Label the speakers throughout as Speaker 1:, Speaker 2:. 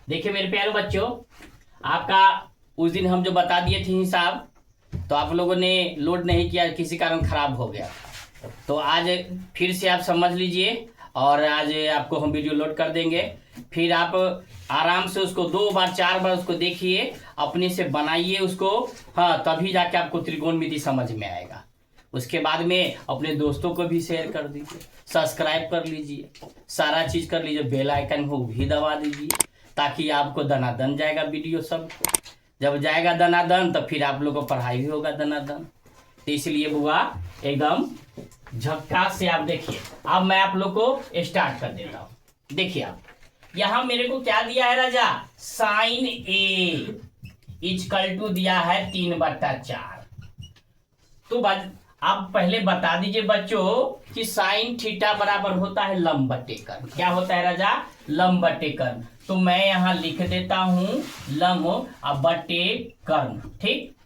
Speaker 1: देखिए मेरे प्यारे बच्चों, आपका उस दिन हम जो बता दिए थे हिसाब, तो आप लोगों ने लोड नहीं किया, किसी कारण खराब हो गया। तो आज फिर से आप समझ लीजिए और आज आपको हम वीडियो लोड कर देंगे। फिर आप आराम से उसको 2 बार 4 बार उसको देखिए, अपने से बनाइए उसको। हाँ, तभी जाके आपको त्रिकोणमिति समझ में आएगा। उसके बाद में अपने दोस्तों को भी शेयर कर दीजिए, सब्सक्राइब कर लीजिए, सारा चीज़ कर लीजिए, बेल आइकन को भी दबा दीजिए, ताकि आपको दनादन जाएगा वीडियो सब। जब जाएगा दनादन तो फिर आप लोग को पढ़ाई भी होगा दनादन। तो इसलिए बुआ एकदम झक्कास से आप देखिए। अब मैं आप लोग को स्टार्ट कर देता हूँ। देखिए आप यहाँ मेरे को क्या दिया है राजा, साइन ए इजकल टू दिया है 3/4। तो आप पहले बता दीजिए बच्चों कि साइन थीटा बराबर होता है लंब बटे कर्ण। क्या होता है राजा, लंब बटे कर्ण। तो मैं यहाँ लिख देता हूँ लंब अब बटे कर्ण। ठीक,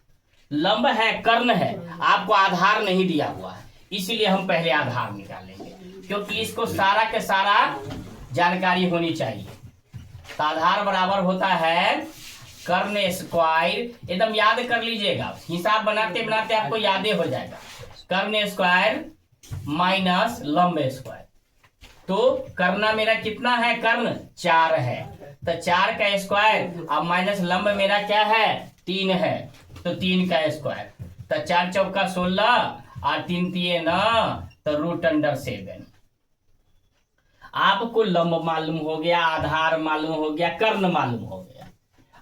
Speaker 1: लंब है कर्ण है, आपको आधार नहीं दिया हुआ है, इसीलिए हम पहले आधार निकालेंगे, क्योंकि इसको सारा के सारा जानकारी होनी चाहिए। तो आधार बराबर होता है कर्ण स्क्वायर, एकदम याद कर लीजिएगा, हिसाब बनाते बनाते आपको याद हो जाएगा। कर्ण स्क्वायर माइनस लंब स्क्वायर। तो करना मेरा कितना है, कर्ण 4 है, तो 4 का स्क्वायर अब माइनस लंब मेरा क्या है 3 है, तो 3 का स्क्वायर। तो 4 चौका 16 और 3 तिये 9, तो √7। आपको लंब मालूम हो गया, आधार मालूम हो गया, कर्ण मालूम हो गया।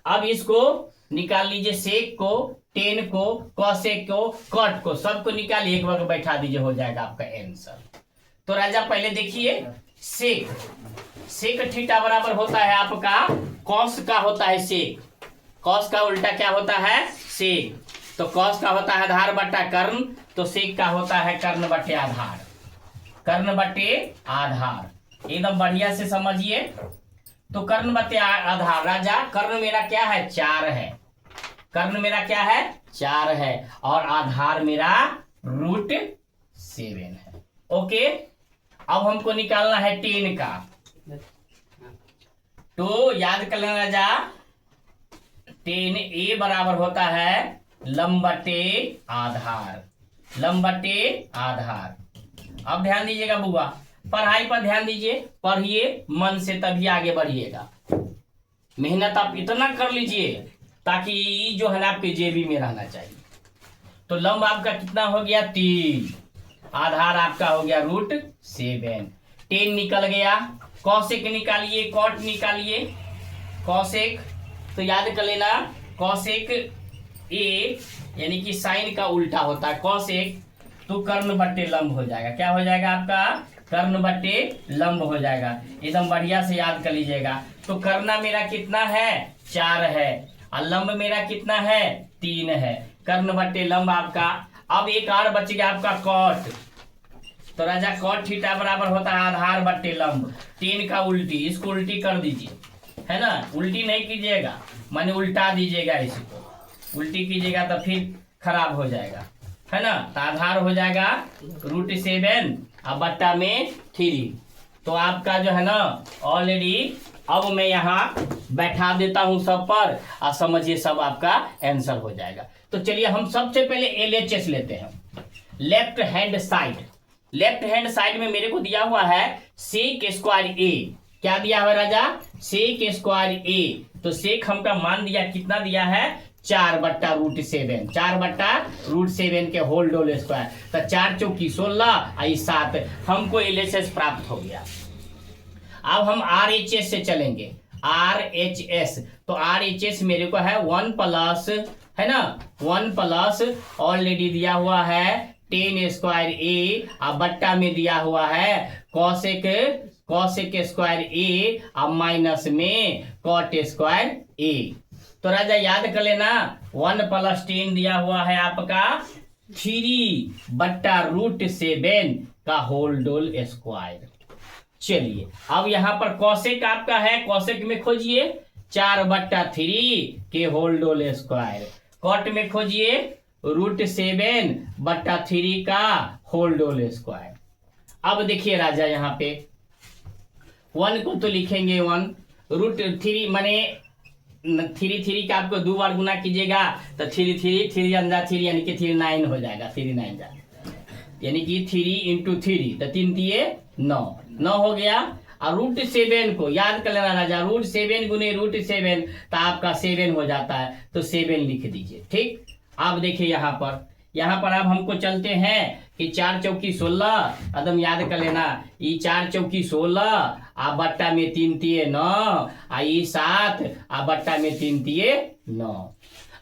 Speaker 1: अब इसको निकाल लीजिए, सेक को, टेन को, कॉसेक को, कॉट को, सबको निकालिए, एक बार बैठा दीजिए, हो जाएगा आपका आंसर। तो राजा पहले देखिए, सेक थीटा बराबर होता है आपका कॉस का होता है सेक, कॉस का उल्टा क्या होता है सेक। तो कॉस का होता है आधार बटा कर्ण, तो सेक का होता है कर्ण बटे आधार। कर्ण बटे आधार एकदम बढ़िया से समझिए। तो कर्ण बटे आधार, राजा कर्ण मेरा क्या है 4 है, कर्ण मेरा क्या है 4 है, और आधार मेरा √7 है। ओके, अब हमको निकालना है 10 का। तो याद कर लेना राजा, 10 ए बराबर होता है लंब बटे आधार, लंब बटे आधार। अब ध्यान दीजिएगा बुआ, पढ़ाई पर ध्यान दीजिए, पढ़िए मन से, तभी आगे बढ़िएगा। मेहनत आप इतना कर लीजिए ताकि जो है ना आपके जेबी में रहना चाहिए। तो लंब आपका कितना हो गया 3, आधार आपका हो गया √7। 10 निकल गया, कॉसेक निकालिए, कॉट निकालिए, कॉसेक। तो याद कर लेना, कॉसेक ए यानी कि साइन का उल्टा होता है कॉसेक, तो कर्ण बट्टे लंब हो जाएगा। क्या हो जाएगा आपका, कर्ण बट्टे लंब हो जाएगा। एकदम बढ़िया से याद कर लीजिएगा। तो करना मेरा कितना है 4 है, और लंब मेरा कितना है 3 है, कर्ण बट्टे लंब आपका। अब एक और बच गया आपका कॉट। तो राजा कॉट थीटा बराबर होता है आधार बट्टे लंब। 3 का उल्टी, इसको उल्टी कर दीजिए, है ना, उल्टी नहीं कीजिएगा, माने उल्टा दीजिएगा, इसको उल्टी कीजिएगा तो फिर खराब हो जाएगा, है ना। तो आधार हो जाएगा √7 और बट्टा में 3। तो आपका जो है ना ऑलरेडी, अब मैं यहाँ बैठा देता हूँ सब पर, और समझिए सब आपका आंसर हो जाएगा। तो चलिए हम सबसे पहले LHS लेते हैं, left hand side. Left hand side में मेरे को दिया हुआ है सेक स्क्वायर ए। क्या दिया हुआ राजा, सेक स्क्वायर ए। तो सेक हमका मान दिया, कितना दिया है 4/√7, 4/√7 के होल डोल स्क्वायर। तो 4 चौकी 16 और 7, हमको LHS प्राप्त हो गया। अब हम RHS से चलेंगे, RHS। तो RHS मेरे को है 1 प्लस, है ना, 1 प्लस ऑलरेडी दिया हुआ है 10 स्क्वायर ए, और बट्टा में दिया हुआ है कॉसेक स्क्वायर ए, और माइनस में कॉट स्क्वायर ए। तो राजा याद कर लेना, 1 + 10 दिया हुआ है आपका 3/√7 का होल डोल स्क्वायर। चलिए अब यहाँ पर कॉसेक आपका है, कॉसेक में खोजिए 4/3 के होल डोल स्क्वायर, कॉट में खोजिए √7/3 का होल डोल स्क्वायर। अब देखिए राजा यहाँ पे 1 को तो लिखेंगे 1, √3 माने 3 का आपको 2 बार गुना कीजिएगा तो 3 अंदर 3 यानी कि 9 हो जाएगा। 9 जा यानी कि 3 × 3 तो 3 तिये 9 हो गया। और √7 को याद कर लेना राजा, √7 गुने √7 तो आपका 7 हो जाता है, तो 7 लिख दीजिए। ठीक, आप देखिए यहाँ पर अब हमको चलते हैं कि 4 चौकी 16, एकदम याद कर लेना, ये 4 चौकी 16 आ बट्टा में 3 तिये 9 आ ये 7 आ बट्टा में 3 तिये 9।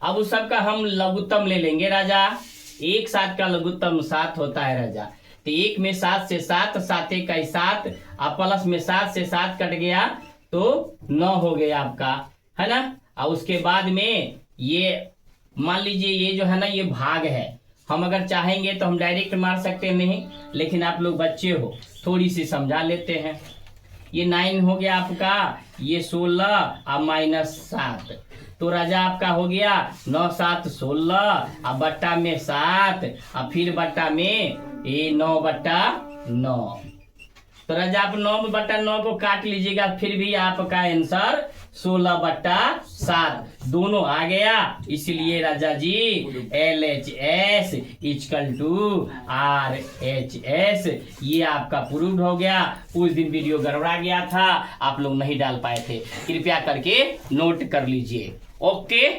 Speaker 1: अब उस सब का हम लघुत्तम ले लेंगे राजा। 1 7 का लघुत्तम 7 होता है राजा, तो 1 में 7 से 7, 7 1 का 7 और प्लस में 7 से 7 कट गया तो 9 हो गया आपका, है ना। और उसके बाद में ये मान लीजिए ये जो है ना ये भाग है, हम अगर चाहेंगे तो हम डायरेक्ट मार सकते नहीं, लेकिन आप लोग बच्चे हो थोड़ी सी समझा लेते हैं। ये 9 हो गया आपका, ये 16 और -7, तो राजा आपका हो गया 9 7 16 और बट्टा में 7 और फिर बट्टा में ये 9/9। तो राजा आप 9/9 को काट लीजिएगा, फिर भी आपका आंसर 16/7 दोनों आ गया। इसलिए राजा जी LHS = RHS ये आपका प्रूव्ड हो गया। उस दिन वीडियो गड़बड़ा गया था, आप लोग नहीं डाल पाए थे, कृपया करके नोट कर लीजिए। ओके,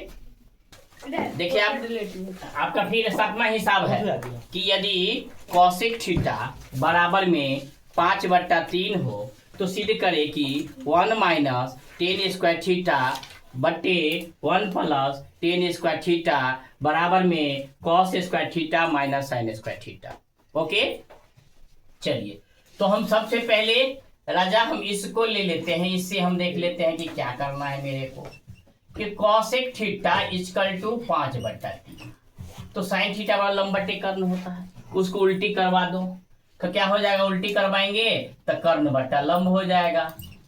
Speaker 1: देखिए आपका फिर 7वां हिसाब है कि यदि कॉसेक थीटा बराबर में 5/3 हो तो सिद्ध करे कि 1 - tan² थीटा बटे 1 + tan² थीटा बराबर में cos² theta - sin² theta. Okay, चलिए तो हम सबसे पहले राजा हम इसको ले लेते हैं, इससे हम देख लेते हैं कि क्या करना है मेरे को। कि cosec थीटा = 5/3, तो sin थीटा वाला लंब बटे कर्ण होता है, उसको उल्टी करवा दो तो क्या हो जाएगा, उल्टी करवाएंगे तो कर्ण बट्टा लंब हो जाएगा।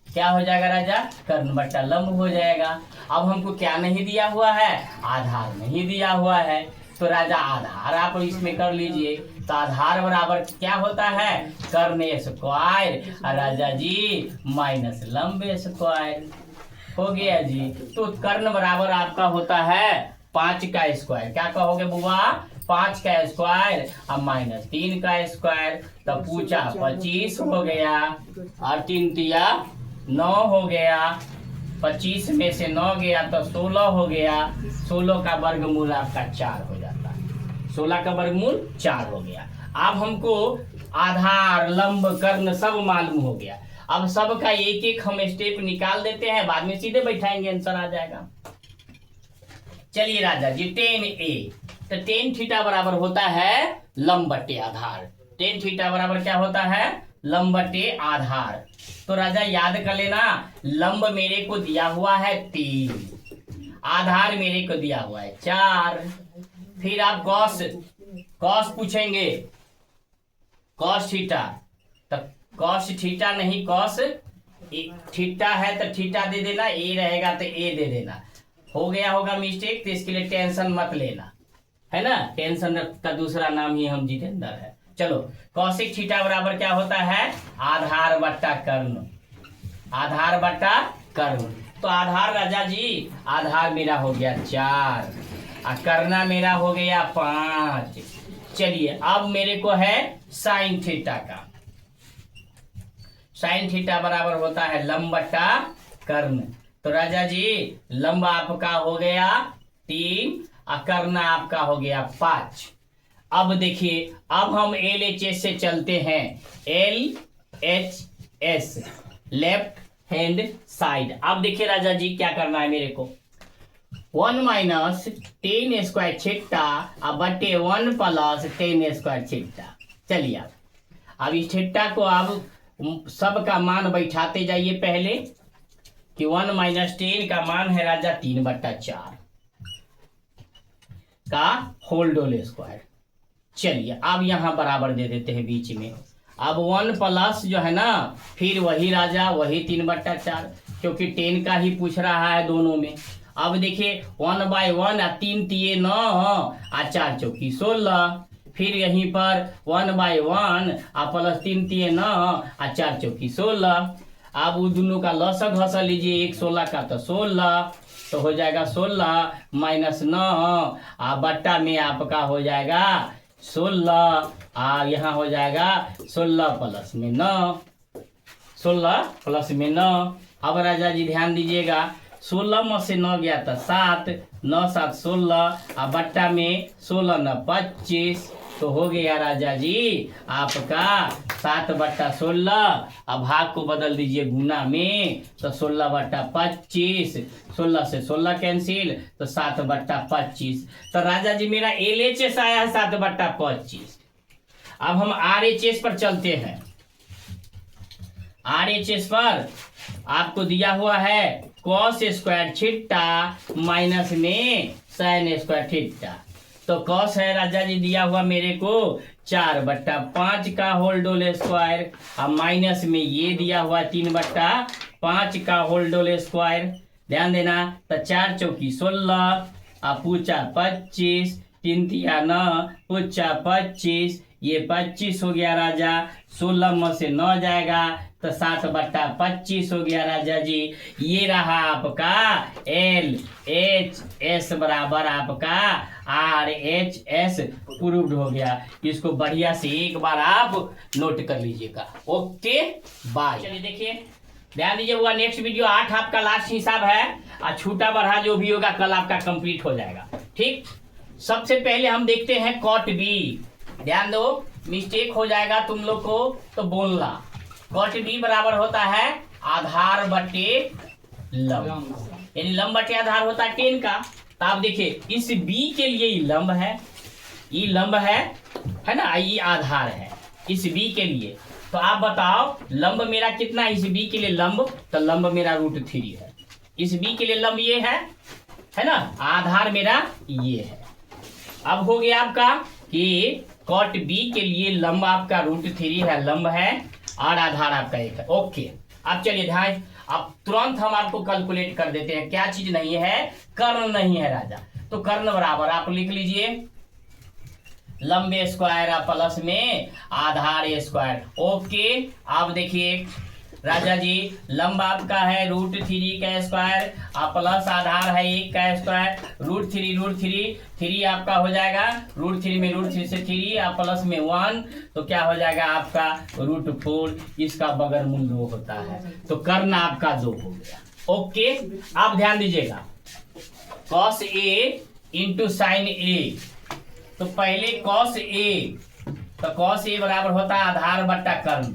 Speaker 1: क्या हो जाएगा राजा, कर्ण बट्टा लंब हो जाएगा। अब हमको क्या नहीं दिया हुआ है, आधार नहीं दिया हुआ है, तो राजा आधार आप इसमें कर लीजिए। तो आधार बराबर क्या होता है, कर्ण² और राजा जी माइनस लंब² हो गया जी। तो कर्ण बराबर आपका होता है 5 का स्क्वायर, क्या कहोगे बुआ, 5 का स्क्वायर और -3 का स्क्वायर, तो पूछा 25 हो गया और 3 तिया 9 हो गया, 25 में से 9 गया तो 16 हो गया। 16 का वर्गमूल आपका 4 हो जाता है, 16 का वर्गमूल 4 हो गया। अब हमको आधार लंब कर्ण सब मालूम हो गया। अब सब का एक एक हम स्टेप निकाल देते हैं, बाद में सीधे बैठाएंगे, आंसर आ जाएगा। चलिए राजा जी tan A, तो tan थीटा बराबर होता है लंब बटे आधार। tan थीटा बराबर क्या होता है, लंब बटे आधार। तो राजा याद कर लेना, लंब मेरे को दिया हुआ है 3, आधार मेरे को दिया हुआ है 4। फिर आप कॉस पूछेंगे, कॉस थीटा, तो कॉस थीटा नहीं कॉस थीटा है तो थीटा दे देना, ए रहेगा तो ए दे देना। हो गया होगा मिस्टेक, तो इसके लिए टेंशन मत लेना, है ना। टेंशन का दूसरा नाम ही हम जितेंद्र है। चलो, कॉसेक थीटा बराबर क्या होता है, आधार बट्टा कर्ण, आधार बट्टा कर्ण। तो आधार राजा जी, आधार मेरा हो गया 4 और कर्णा मेरा हो गया 5। चलिए अब मेरे को है साइन थीटा का, साइन थीटा बराबर होता है लंब बट्टा कर्ण। तो राजा जी लंब आपका हो गया 3 और कर्ण आपका हो गया 5। अब देखिए, अब हम LHS से चलते हैं, LHS लेफ्ट हैंड साइड। अब देखिए राजा जी क्या करना है मेरे को, 1 - tan² थीटा बटे 1 + tan² थीटा। चलिए अब इस थीटा को आप सब का मान बैठाते जाइए पहले, कि 1 - tan का मान है राजा 3/4 का होल²। चलिए अब यहाँ बराबर दे देते हैं बीच में। अब 1 प्लस जो है ना, फिर वही राजा वही 3/4, क्योंकि 10 का ही पूछ रहा है दोनों में। अब देखिए 1/1 और 3 तिये 9 और 4 चौकी 16, फिर यहीं पर 1/1 और +3 तिये 9 और 4 चौकी 16। अब वो दोनों का लसक हंसा लीजिए, 1 16 का तो 16, तो हो जाएगा 16 माइनस 9, बट्टा में आपका हो जाएगा 16, यहाँ हो जाएगा 16 प्लस में 9, 16 प्लस में 9। अब राजा जी ध्यान दीजिएगा, 16 में से 9 गया था 7, 9 7 16, बट्टा में 16 9 25, तो हो गया राजा जी आपका 7/16। अब भाग को बदल दीजिए गुना में, तो 16/25, 16 से 16 कैंसिल, तो 7/25। तो राजा जी मेरा LHS आया है 7/25। अब हम RHS पर चलते हैं। RHS पर आपको दिया हुआ है cos स्क्वायर थीटा माइनस में sin स्क्वायर थीटा। तो cos है राजा जी दिया हुआ मेरे को 4/5 का होल डोल स्क्वायर, अब माइनस में ये दिया हुआ 3/5 का होल डोल स्क्वायर। ध्यान देना, तो 4 चौकी 16, पूछा 25, 3 तिया 9, पूछा 25, ये 25 हो गया राजा, 16 में से 9 जाएगा तो 7/25 हो गया राजा जी। ये रहा आपका LHS बराबर आपका RHS प्रूव्ड हो गया। इसको बढ़िया से एक बार आप नोट कर लीजिएगा। Okay bye. चलिए देखिए, ध्यान दीजिए, हुआ नेक्स्ट वीडियो 8 आपका लास्ट हिसाब है, और छूटा बढ़ा जो भी होगा कल आपका कंप्लीट हो जाएगा। ठीक, सबसे पहले हम देखते हैं कॉट बी। ध्यान दो, मिस्टेक हो जाएगा तुम लोग को तो बोलना। कॉट बी बराबर होता है आधार बटे लंब, यानी लंब बटे आधार होता है 10 का। तो आप देखिए इस बी के लिए ये लंब है, ये लंब है ना, ये आधार है इस बी के लिए। तो आप बताओ लंब मेरा कितना है इस बी के लिए लंब, तो लंब मेरा √3 है। इस बी के लिए लंब ये है ना, आधार मेरा ये है। अब हो गया आपका कि कॉट बी के लिए लंब आपका √3 है, लंब है, और आधार आपका 1 है। ओके, अब चलिए ध्यान, अब तुरंत हम आपको कैलकुलेट कर देते हैं। क्या चीज नहीं है, कर्ण नहीं है राजा। तो कर्ण बराबर आप लिख लीजिए लंब स्क्वायर प्लस में आधार स्क्वायर। ओके, आप देखिए राजा जी लंब आपका है √3 का स्क्वायर, प्लस आधार है 1 का स्क्वायर, √3 आपका हो जाएगा, √3 में √3 से 3, प्लस में 1, तो क्या हो जाएगा आपका √4। इसका बगल मूल 2 होता है, तो कर्ण आपका 2 हो गया। ओके, आप ध्यान दीजिएगा, cos A into sin A। तो पहले cos A, तो cos A बराबर होता है आधार बट्टा कर्ण,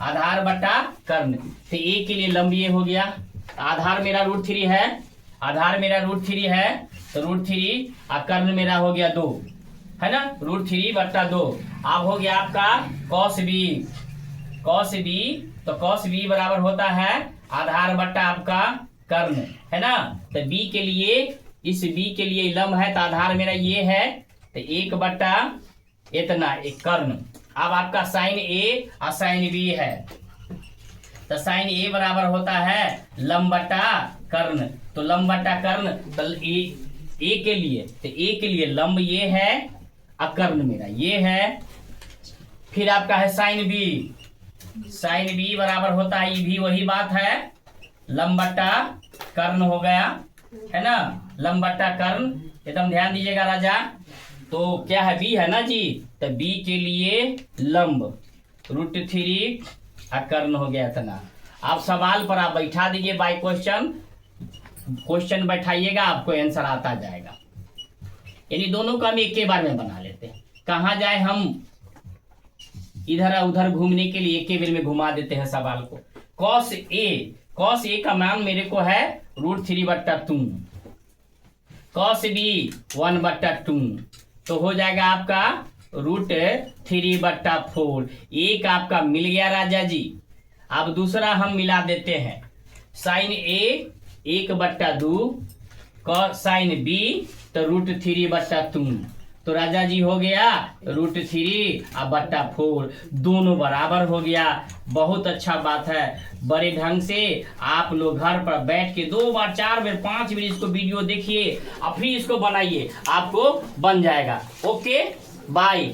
Speaker 1: आधार बट्टा कर्ण। तो A के लिए लंब ये हो गया, आधार मेरा √3 है, आधार मेरा √3 है, तो √3, और कर्ण मेरा हो गया 2, है ना, √3/2। अब हो गया आपका cos B, तो cos B बराबर होता है आधार बट्टा आपका कर्ण, है ना। तो B के लिए, इस B के लिए लंब है, तो आधार मेरा ये है, तो 1/इतना एक कर्ण। अब आपका sin A और sin B है, तो sin A बराबर होता है लंब बट्टा कर्ण। तो लंब बट्टा कर्ण, तो A के लिए, तो A के लिए लंब ये है और कर्ण मेरा ये है। फिर आपका है sin B बराबर होता है, ये भी वही बात है, लंब बट्टा कर्ण हो गया, है ना, लंब बट्टा कर्ण। एकदम ध्यान दीजिएगा राजा। तो क्या है B है ना जी, तो B के लिए लंब √3 और कर्ण हो गया इतना। आप सवाल पर आप बैठा दीजिए बाय क्वेश्चन बैठाइएगा, आपको आंसर आता जाएगा। यानी दोनों को हम एक के बार में बना लेते हैं, कहाँ जाए हम इधर उधर घूमने के लिए एक के बार में घुमा देते हैं सवाल को। cos A का मान मेरे को है √3/2, cos B 1/2, तो हो जाएगा आपका √3/4। एक आपका मिल गया राजा जी। अब दूसरा हम मिला देते हैं, sin A 1/2, sin B तो √3/2, तो राजा जी हो गया √3/4, दोनों बराबर हो गया। बहुत अच्छा बात है, बड़े ढंग से आप लोग घर पर बैठ के 2 बार 4 बार 5 बार इसको वीडियो देखिए और फिर इसको बनाइए, आपको बन जाएगा। Okay bye.